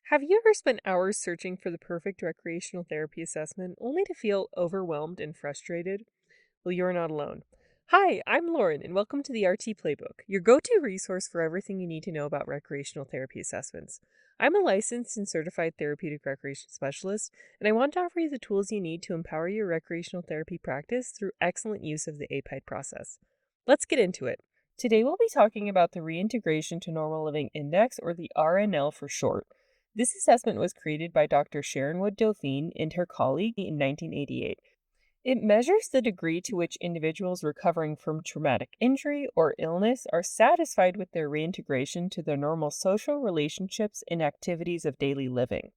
Have you ever spent hours searching for the perfect recreational therapy assessment only to feel overwhelmed and frustrated? Well, you're not alone. Hi, I'm Lauren, and welcome to the RT Playbook, your go to resource for everything you need to know about recreational therapy assessments. I'm a licensed and certified therapeutic recreation specialist, and I want to offer you the tools you need to empower your recreational therapy practice through excellent use of the APIDE process. Let's get into it. Today, we'll be talking about the Reintegration to Normal Living Index, or the RNL for short. This assessment was created by Dr. Sharon Wood-Dauphinee and her colleague in 1988. It measures the degree to which individuals recovering from traumatic injury or illness are satisfied with their reintegration to their normal social relationships and activities of daily living.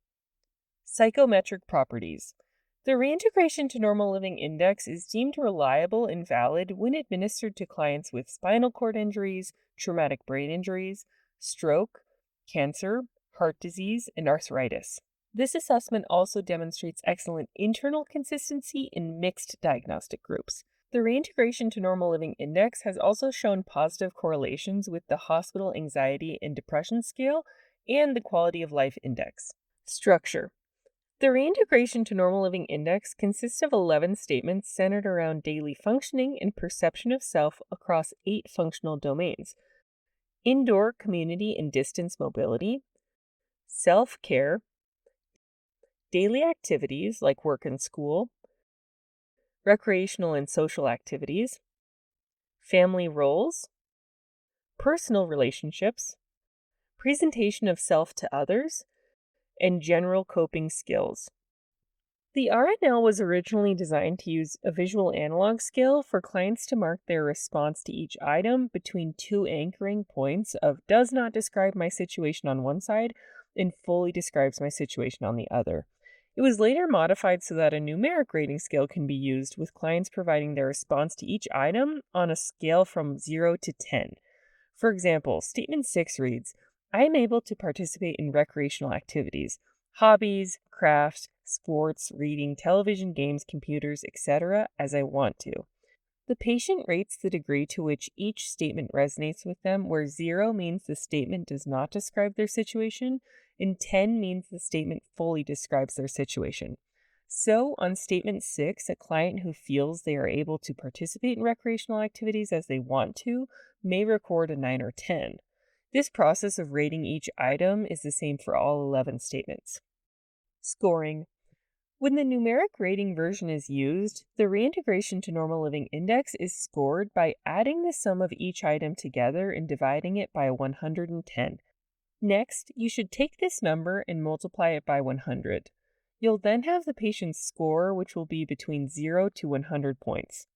Psychometric properties. The Reintegration to Normal Living Index is deemed reliable and valid when administered to clients with spinal cord injuries, traumatic brain injuries, stroke, cancer, heart disease, and arthritis. This assessment also demonstrates excellent internal consistency in mixed diagnostic groups. The Reintegration to Normal Living Index has also shown positive correlations with the Hospital Anxiety and Depression Scale and the Quality of Life Index. Structure. The Reintegration to Normal Living Index consists of 11 statements centered around daily functioning and perception of self across 8 functional domains: indoor, community, and distance mobility, self-care, daily activities like work and school, recreational and social activities, family roles, personal relationships, presentation of self to others, and general coping skills. The RNL was originally designed to use a visual analog scale for clients to mark their response to each item between two anchoring points of does not describe my situation on one side and fully describes my situation on the other. It was later modified so that a numeric rating scale can be used, with clients providing their response to each item on a scale from 0 to 10. For example, Statement 6 reads, I am able to participate in recreational activities, hobbies, crafts, sports, reading, television, games, computers, etc. as I want to. The patient rates the degree to which each statement resonates with them, where 0 means the statement does not describe their situation, and 10 means the statement fully describes their situation. So, on Statement 6, a client who feels they are able to participate in recreational activities as they want to may record a 9 or 10. This process of rating each item is the same for all 11 statements. Scoring. When the numeric rating version is used, the Reintegration to Normal Living Index is scored by adding the sum of each item together and dividing it by 110. Next, you should take this number and multiply it by 100. You'll then have the patient's score, which will be between 0 to 100 points.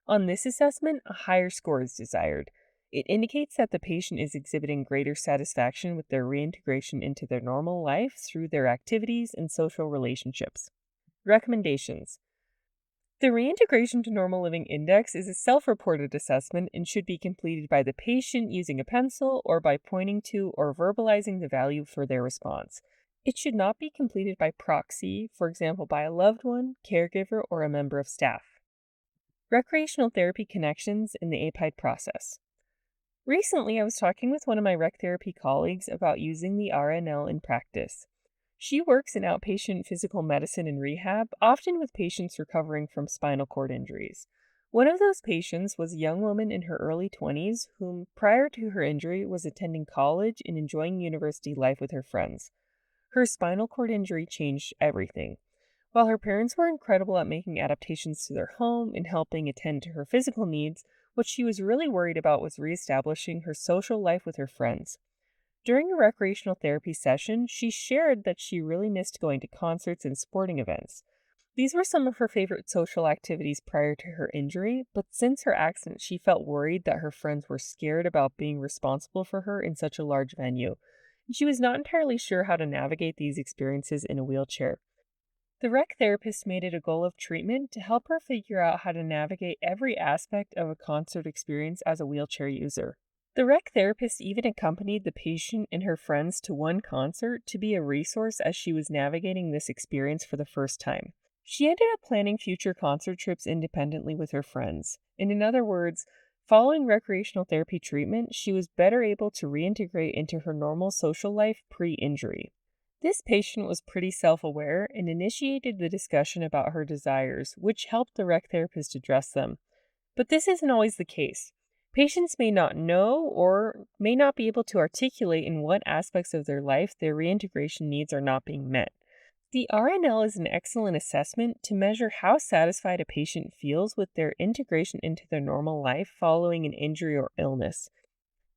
On this assessment, a higher score is desired. It indicates that the patient is exhibiting greater satisfaction with their reintegration into their normal life through their activities and social relationships. Recommendations. The Reintegration to Normal Living Index is a self-reported assessment and should be completed by the patient using a pencil or by pointing to or verbalizing the value for their response. It should not be completed by proxy, for example, by a loved one, caregiver, or a member of staff. Recreational therapy connections in the APIDE process. Recently, I was talking with one of my rec therapy colleagues about using the RNL in practice. She works in outpatient physical medicine and rehab, often with patients recovering from spinal cord injuries. One of those patients was a young woman in her early 20s whom, prior to her injury, was attending college and enjoying university life with her friends. Her spinal cord injury changed everything. While her parents were incredible at making adaptations to their home and helping attend to her physical needs, what she was really worried about was reestablishing her social life with her friends. During a recreational therapy session, she shared that she really missed going to concerts and sporting events. These were some of her favorite social activities prior to her injury, but since her accident, she felt worried that her friends were scared about being responsible for her in such a large venue, and she was not entirely sure how to navigate these experiences in a wheelchair. The rec therapist made it a goal of treatment to help her figure out how to navigate every aspect of a concert experience as a wheelchair user. The rec therapist even accompanied the patient and her friends to one concert to be a resource as she was navigating this experience for the first time. She ended up planning future concert trips independently with her friends. And in other words, following recreational therapy treatment, she was better able to reintegrate into her normal social life pre-injury. This patient was pretty self aware and initiated the discussion about her desires, which helped the rec therapist address them. But this isn't always the case. Patients may not know or may not be able to articulate in what aspects of their life their reintegration needs are not being met. The RNL is an excellent assessment to measure how satisfied a patient feels with their integration into their normal life following an injury or illness.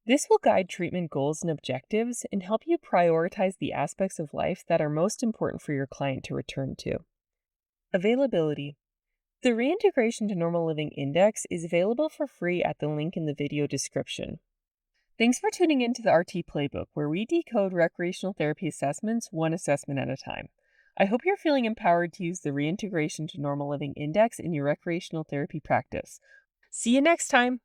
This will guide treatment goals and objectives and help you prioritize the aspects of life that are most important for your client to return to. Availability. The Reintegration to Normal Living Index is available for free at the link in the video description. Thanks for tuning in to the RT Playbook, where we decode recreational therapy assessments one assessment at a time. I hope you're feeling empowered to use the Reintegration to Normal Living Index in your recreational therapy practice. See you next time!